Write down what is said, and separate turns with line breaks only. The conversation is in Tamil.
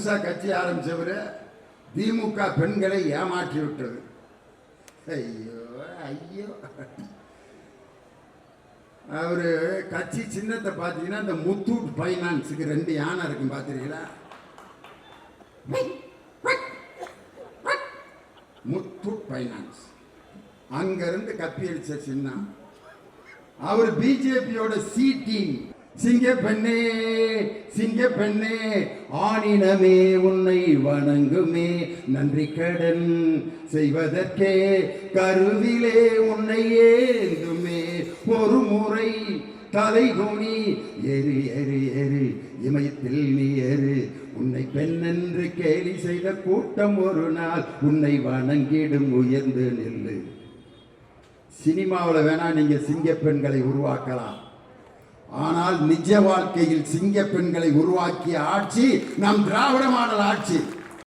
புதுசா கட்சி ஆரம்பிச்சவரு திமுக பெண்களை ஏமாற்றி விட்டது. ஐயோ ஐயோ, அவரு கட்சி சின்னத்தை பார்த்தீங்கன்னா இந்த முத்தூட் பைனான்ஸுக்கு 2 யானை இருக்கும் பார்த்துருக்கீங்களா? முத்தூட் பைனான்ஸ் அங்கிருந்து கப்பி அடிச்ச சின்னம். அவர் பிஜேபியோட சி டீம். சிங்க பெண்ணே சிங்க பெண்ணே ஆணினமே உன்னை வணங்குமே, நன்றி கடன் செய்வதற்கே கருவிலே உன்னை ஏந்துமே, ஒரு முறை தலை குனி ஏறு ஏறு ஏறு இமயத்தில் நீ ஏறு, உன்னை பெண் என்று கேலி செய்த கூட்டம் ஒரு நாள் உன்னை வணங்கிடும், உயர்ந்து நில்லு. சினிமாவில் வேணா நீங்க சிங்க பெண்களை உருவாக்கலாம், ஆனால் நிஜ வாழ்க்கையில் சிங்க பெண்களை உருவாக்கிய ஆட்சி நம் திராவிட மாடல் ஆட்சி.